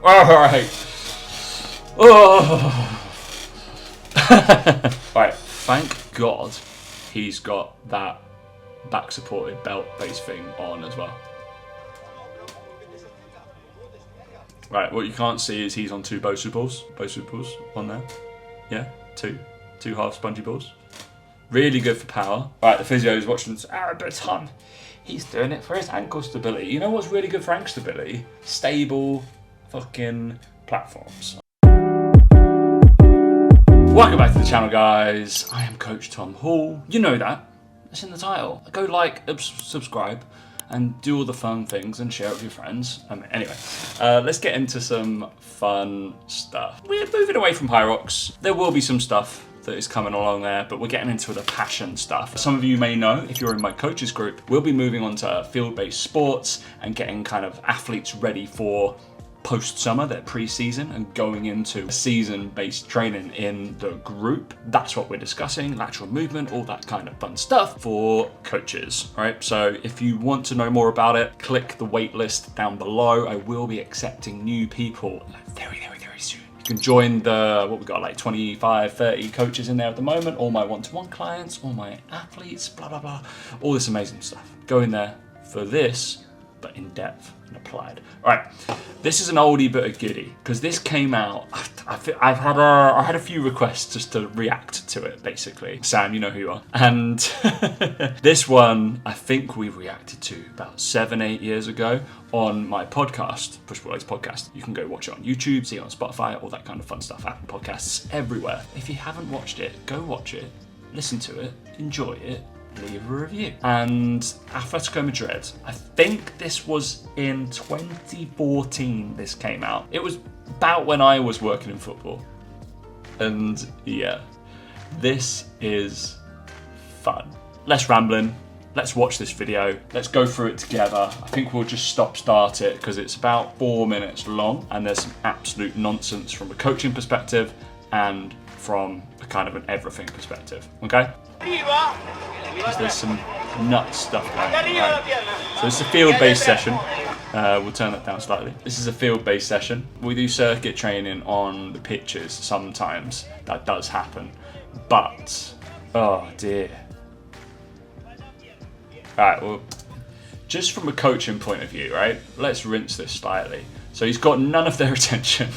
Alright. Oh. Right, thank God he's got that back supported belt base thing on as well. Right, what you can't see is he's on 2 Bosu balls. Bosu balls on there. Yeah, 2 half spongy balls. Really good for power. Right, the physio is watching this. But Tom, he's doing it for his ankle stability. You know what's really good for ankle stability? Stable fucking platforms. Welcome back to the channel, guys. I am Coach Tom Hall. You know that. It's in the title. Go like, subscribe, and do all the fun things and share it with your friends. Anyway, let's get into some fun stuff. We're moving away from high rocks. There will be some stuff that is coming along there, but we're getting into the passion stuff. Some of you may know, if you're in my coaches group, we'll be moving on to field-based sports and getting kind of athletes ready for post-summer, their pre-season, and going into season-based training in the group. That's what we're discussing, lateral movement, all that kind of fun stuff for coaches, right? So if you want to know more about it, click the waitlist down below. I will be accepting new people very soon. You can join the, what we got, like 25, 30 coaches in there at the moment, all my one-to-one clients, all my athletes, blah, blah, blah, all this amazing stuff. Go in there for this, but in depth and applied. All right, this is an oldie but a goodie, because this came out, I had a few requests just to react to it, basically. Sam, you know who you are. And this one, I think we reacted to about 7-8 years ago on my podcast, Push Boys Podcast. You can go watch it on YouTube, see it on Spotify, all that kind of fun stuff, Apple Podcasts, everywhere. If you haven't watched it, go watch it, listen to it, enjoy it, leave a review. And Athletico Madrid, I think this was in 2014 this came out. It was about when I was working in football. And yeah, this is fun. Less rambling, let's watch this video. Let's go through it together. I think we'll just start it because it's about 4 minutes long and there's some absolute nonsense from a coaching perspective and from a kind of an everything perspective, okay? Because there's some nuts stuff going on. Right. So it's a field-based session. We'll turn that down slightly. This is a field-based session. We do circuit training on the pitches sometimes. That does happen. But, oh dear. Alright, well, just from a coaching point of view, right? Let's rinse this slightly. So he's got none of their attention.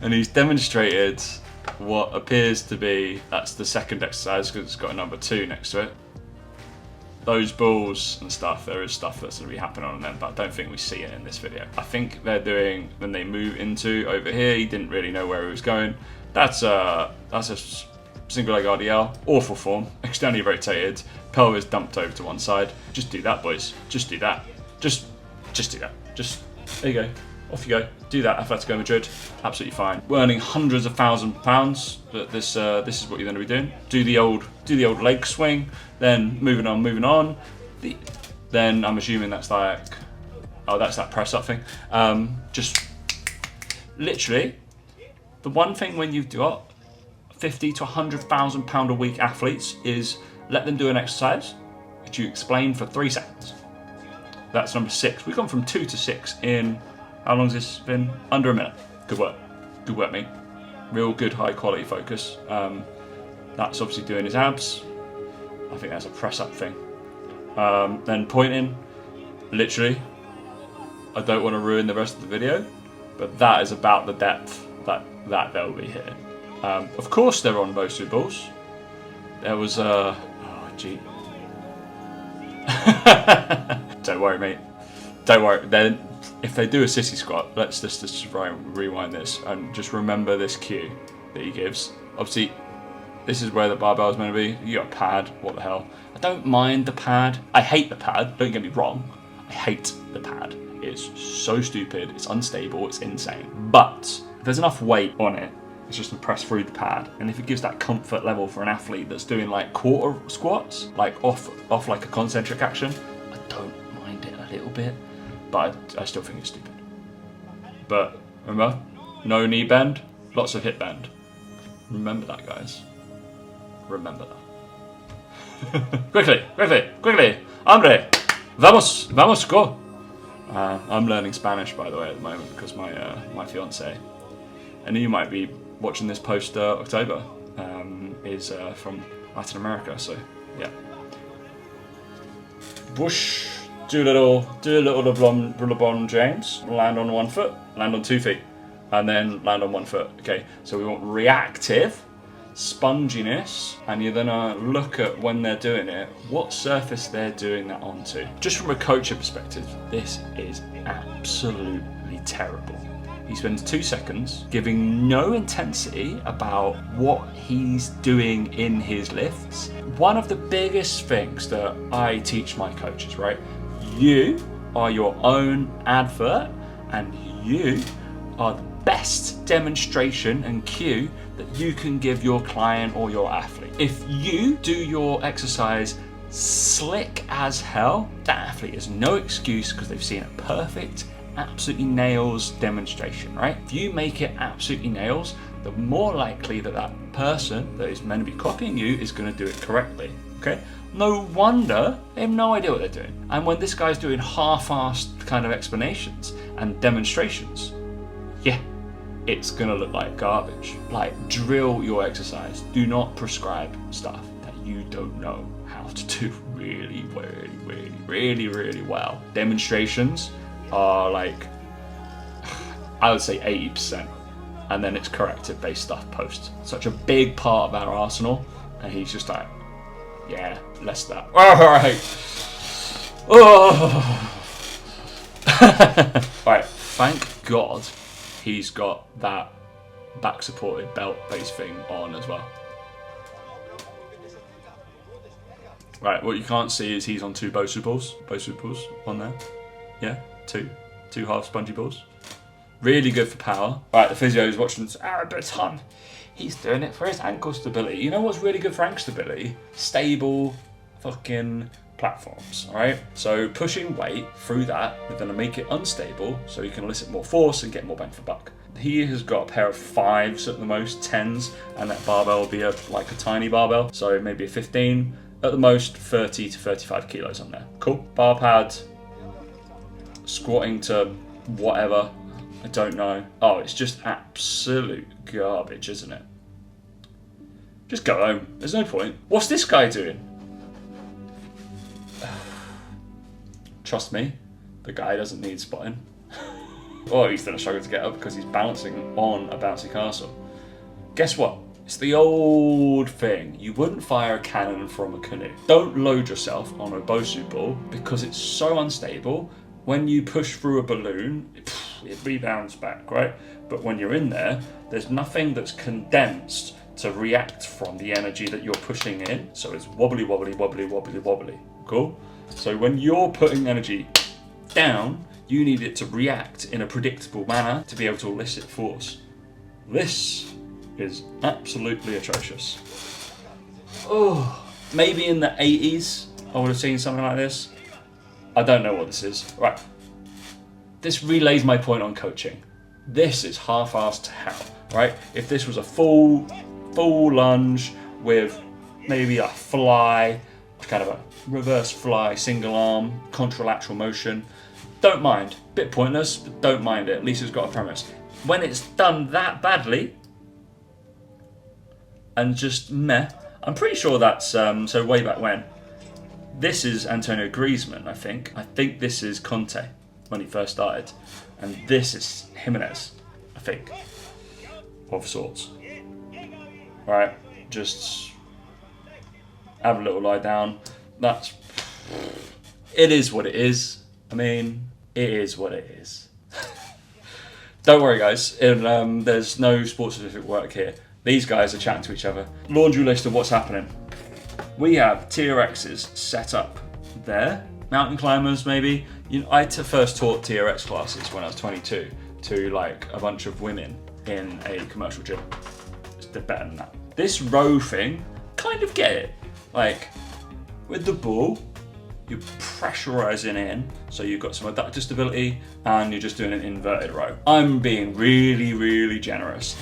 And he's demonstrated what appears to be, that's the second exercise because it's got a number 2 next to it. Those balls and stuff, there is stuff that's going to be happening on them, but I don't think we see it in this video. I think they're doing, when they move into over here, he didn't really know where he was going. That's a single leg RDL, awful form, externally rotated, pelvis dumped over to one side. Just do that, boys. Just do that. Just do that. Just, there you go. Off you go. Do that, Athletico Madrid. Absolutely fine. We're earning hundreds of thousands of pounds. But this is what you're going to be doing. Do the old leg swing. Then moving on. Then I'm assuming that's like, oh, that's that press up thing. Just literally, the one thing when you've got 50 to 100,000 pound a week athletes is let them do an exercise which you explain for 3 seconds. That's number 6. We've gone from 2 to 6 in. How long has this been? Under a minute. Good work. Good work, mate. Real good, high quality focus. That's obviously doing his abs. I think that's a press up thing. Then pointing. Literally. I don't want to ruin the rest of the video, but that is about the depth that they'll be hitting. Of course they're on Bosu balls. There was oh gee. Don't worry, mate. Don't worry. Then if they do a sissy squat, let's just rewind this and just remember this cue that he gives. Obviously, this is where the barbell is meant to be. You got a pad. What the hell? I don't mind the pad. I hate the pad. Don't get me wrong. I hate the pad. It's so stupid. It's unstable. It's insane. But if there's enough weight on it, it's just to press through the pad. And if it gives that comfort level for an athlete that's doing like quarter squats, like off like a concentric action, I don't mind it a little bit. But I still think it's stupid. But remember, no knee bend, lots of hip bend. Remember that, guys. Remember that. Quickly. Hombre, vamos, go. I'm learning Spanish, by the way, at the moment because my fiance, and you might be watching this post October, is from Latin America. So yeah. Whoosh. Do a little LeBron James. Land on 1 foot, land on 2 feet, and then land on 1 foot. Okay, so we want reactive, sponginess, and you're gonna look at when they're doing it, what surface they're doing that onto. Just from a coaching perspective, this is absolutely terrible. He spends 2 seconds giving no intensity about what he's doing in his lifts. One of the biggest things that I teach my coaches, right? You are your own advert, and you are the best demonstration and cue that you can give your client or your athlete. If you do your exercise slick as hell, that athlete has no excuse because they've seen a perfect, absolutely nails demonstration, right? If you make it absolutely nails, the more likely that that person that is meant to be copying you is going to do it correctly, okay? No wonder they have no idea what they're doing. And when this guy's doing half-assed kind of explanations and demonstrations, yeah, it's gonna look like garbage. Like, drill your exercise. Do not prescribe stuff that you don't know how to do really well. Demonstrations are like, I would say 80%, and then it's corrective-based stuff post. Such a big part of our arsenal, and he's just like, yeah, less that. All right. Oh. All right. Thank God he's got that back-supported belt-based thing on as well. Right. What you can't see is he's on 2 Bosu balls. Bosu balls on there. Yeah. 2 half spongy balls. Really good for power. Right. The physio is watching this. But Tom, he's doing it for his ankle stability. You know what's really good for ankle stability? Stable fucking platforms, alright? So pushing weight through that, we're going to make it unstable so you can elicit more force and get more bang for buck. He has got a pair of 5s at the most, 10s, and that barbell will be like a tiny barbell, so maybe a 15, at the most 30 to 35 kilos on there. Cool. Bar pad, squatting to whatever, I don't know. Oh, it's just absolute garbage, isn't it? Just go home. There's no point. What's this guy doing? Trust me, the guy doesn't need spotting. Oh, he's gonna struggle to get up because he's bouncing on a bouncy castle. Guess what? It's the old thing. You wouldn't fire a cannon from a canoe. Don't load yourself on a Bosu ball because it's so unstable. When you push through a balloon, it rebounds back, right? But when you're in there, there's nothing that's condensed to react from the energy that you're pushing in. So it's wobbly, wobbly, wobbly, wobbly, wobbly. Cool? So when you're putting energy down, you need it to react in a predictable manner to be able to elicit force. This is absolutely atrocious. Oh, maybe in the 80s I would have seen something like this. I don't know what this is. Right. This relays my point on coaching. This is half-assed to hell, right? If this was a full lunge with maybe a fly, kind of a reverse fly, single arm, contralateral motion, don't mind. Bit pointless, but don't mind it. At least it's got a premise. When it's done that badly, and just meh, I'm pretty sure that's, so way back when. This is Antonio Griezmann, I think. I think this is Conte, when he first started. And this is Jimenez, I think, of sorts. Right, just have a little lie down. It is what it is. I mean, it is what it is. Don't worry, guys. There's no sports-specific work here. These guys are chatting to each other. Laundry list of what's happening. We have TRXs set up there. Mountain climbers, maybe. You know, I first taught TRX classes when I was 22 to like a bunch of women in a commercial gym. They're better than that. This row thing, kind of get it. Like, with the ball, you're pressurizing in, so you've got some adductor stability, and you're just doing an inverted row. I'm being really, really generous.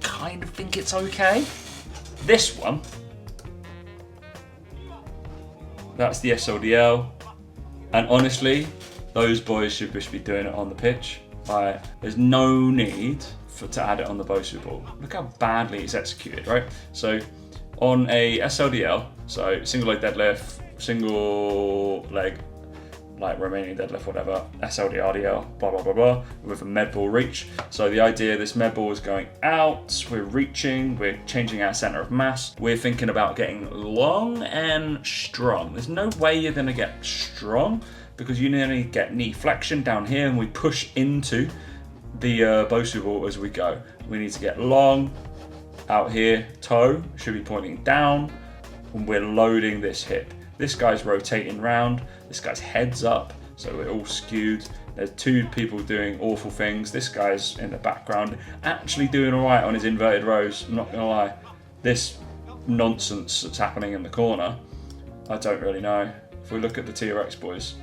Kind of think it's okay. This one, that's the SLDL, and honestly, Those boys should just be doing it on the pitch. Right? There's no need to add it on the Bosu ball. Look how badly it's executed, right? So on a SLDL, so single leg deadlift, single leg like Romanian deadlift, whatever, SLD, RDL, blah, blah, blah, blah, with a med ball reach. So the idea, this med ball is going out, we're reaching, we're changing our center of mass. We're thinking about getting long and strong. There's no way you're gonna get strong because you nearly get knee flexion down here and we push into the Bosu ball as we go. We need to get long out here, toe should be pointing down, and we're loading this hip. This guy's rotating round, this guy's head's up, so we're all skewed. There's two people doing awful things. This guy's in the background, actually doing all right on his inverted rows, I'm not gonna lie. This nonsense that's happening in the corner, I don't really know. If we look at the TRX boys,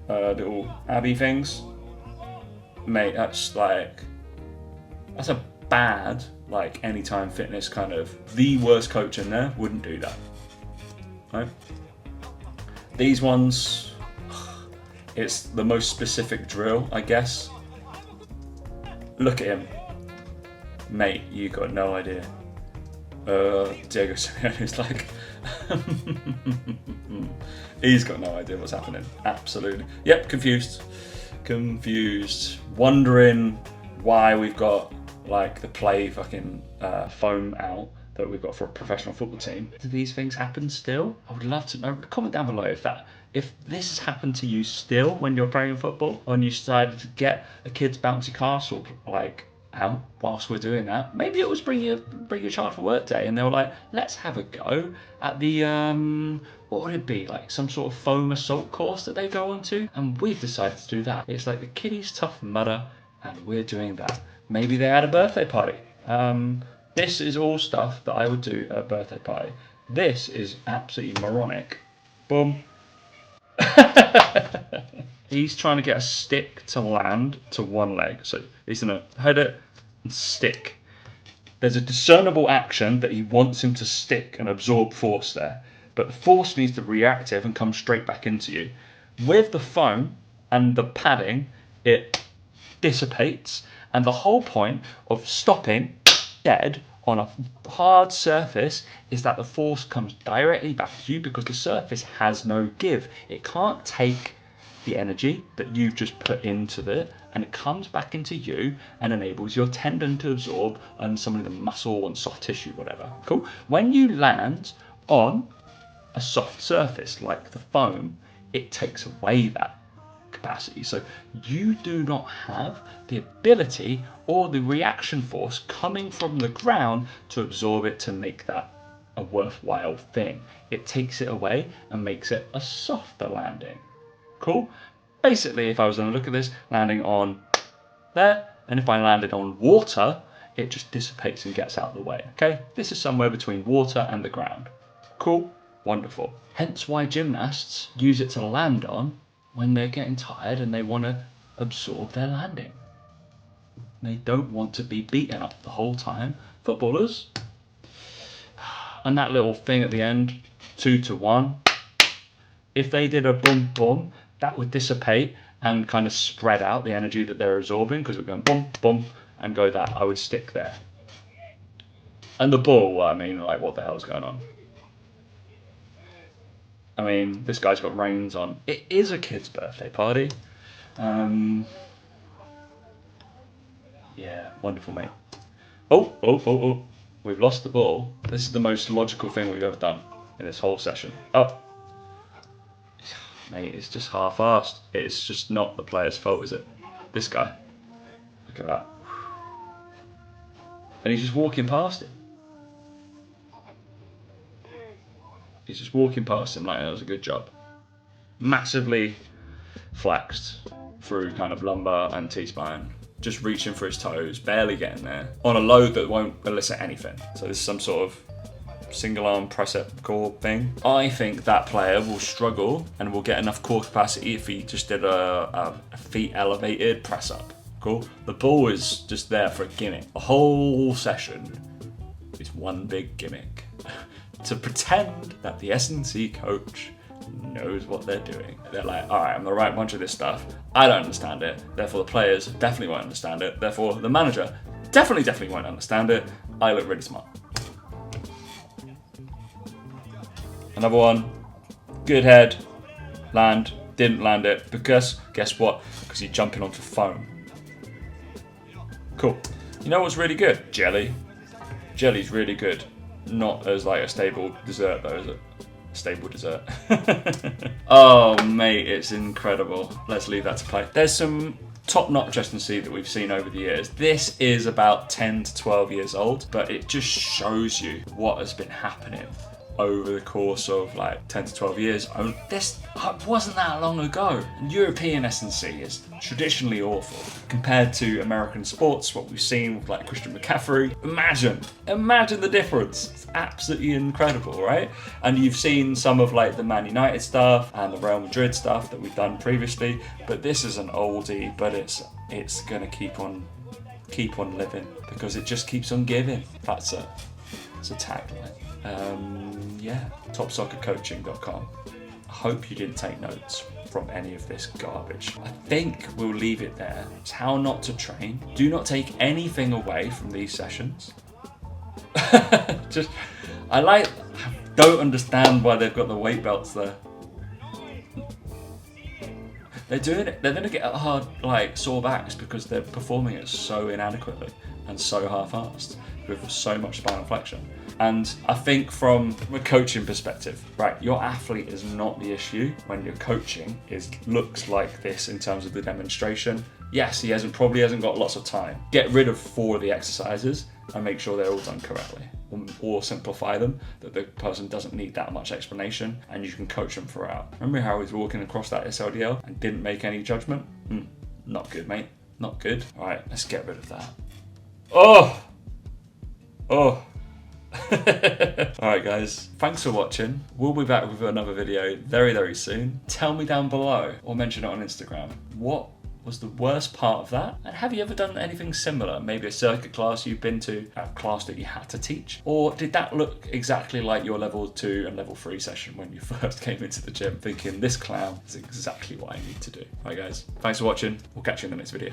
little Abby things, mate, that's a bad, like Anytime Fitness kind of, the worst coach in there wouldn't do that. Right? These ones, it's the most specific drill, I guess. Look at him. Mate, you got no idea. Diego Simeone's like, he's got no idea what's happening. Absolutely. Yep, confused. Wondering why we've got like the play fucking foam out that we've got for a professional football team. Do these things happen still? I would love to know. Comment down below if this has happened to you still when you're playing football, and you decided to get a kid's bouncy castle like out whilst we're doing that. Maybe it was bring your child for work day, and they were like, let's have a go at the what would it be, like some sort of foam assault course that they go on to, and we've decided to do that. It's like the kiddies Tough Mudder, and we're doing that. Maybe they had a birthday party. This is all stuff that I would do at a birthday party. This is absolutely moronic. Boom. He's trying to get a stick to land to one leg. So he's going to head it and stick. There's a discernible action that he wants him to stick and absorb force there. But the force needs to be reactive and come straight back into you. With the foam and the padding, it dissipates. And the whole point of stopping dead on a hard surface is that the force comes directly back to you because the surface has no give. It can't take the energy that you've just put into it, and it comes back into you and enables your tendon to absorb and some of the muscle and soft tissue, whatever. Cool. When you land on a soft surface like the foam, it takes away that capacity. So you do not have the ability or the reaction force coming from the ground to absorb it to make that a worthwhile thing. It takes it away and makes it a softer landing. Cool? Basically, if I was going to look at this, landing on there, and if I landed on water, it just dissipates and gets out of the way. Okay? This is somewhere between water and the ground. Cool? Wonderful. Hence why gymnasts use it to land on when they're getting tired and they want to absorb their landing. They don't want to be beaten up the whole time. Footballers, and that little thing at the end, 2 to 1, if they did a boom boom, that would dissipate and kind of spread out the energy that they're absorbing, because we're going boom boom and go that. I would stick there. And the ball, I mean, like, what the hell's going on? I mean, this guy's got reins on. It is a kid's birthday party. Yeah, wonderful, mate. Oh. We've lost the ball. This is the most logical thing we've ever done in this whole session. Oh. Mate, it's just half-assed. It's just not the player's fault, is it? This guy. Look at that. And he's just walking past him. He's just walking past him like that was a good job. Massively flexed through kind of lumbar and T-spine. Just reaching for his toes, barely getting there. On a load that won't elicit anything. So this is some sort of single arm press up core thing. I think that player will struggle and will get enough core capacity if he just did a feet elevated press up. Cool? The ball is just there for a gimmick. The whole session is one big gimmick. To pretend that the S&C coach knows what they're doing. They're like, all right, I'm the right bunch of this stuff. I don't understand it. Therefore, the players definitely won't understand it. Therefore, the manager definitely won't understand it. I look really smart. Another one. Good head. Land. Didn't land it because, guess what? Because you're jumping onto foam. Cool. You know what's really good? Jelly. Jelly's really good. Not as like a stable dessert though, is it? Stable dessert. Oh mate, it's incredible. Let's leave that to play. There's some top-notch S&C that we've seen over the years. This is about 10 to 12 years old, but it just shows you what has been happening over the course of like 10 to 12 years. This wasn't that long ago. European S&C is traditionally awful compared to American sports, what we've seen with like Christian McCaffrey. Imagine the difference. It's absolutely incredible, right? And you've seen some of like the Man United stuff and the Real Madrid stuff that we've done previously, but this is an oldie, but it's gonna keep on living because it just keeps on giving. It's a tagline. Yeah, topsoccercoaching.com. I hope you didn't take notes from any of this garbage. I think we'll leave it there. It's how not to train. Do not take anything away from these sessions. I don't understand why they've got the weight belts there. They're doing it. They're gonna get hard, like sore backs because they're performing it so inadequately and so half-assed with so much spinal flexion. And I think from a coaching perspective, right, your athlete is not the issue when your coaching looks like this in terms of the demonstration. Yes, he probably hasn't got lots of time. Get rid of 4 of the exercises and make sure they're all done correctly. Or simplify them, that the person doesn't need that much explanation and you can coach them throughout. Remember how he was walking across that SLDL and didn't make any judgment? Not good, mate. Not good. All right, let's get rid of that. Oh! Alright guys, thanks for watching. We'll be back with another video very, very soon. Tell me down below or mention it on Instagram. What was the worst part of that? And have you ever done anything similar? Maybe a circuit class you've been to, a class that you had to teach? Or did that look exactly like your level 2 and level 3 session when you first came into the gym thinking this clown is exactly what I need to do? Alright guys, thanks for watching. We'll catch you in the next video.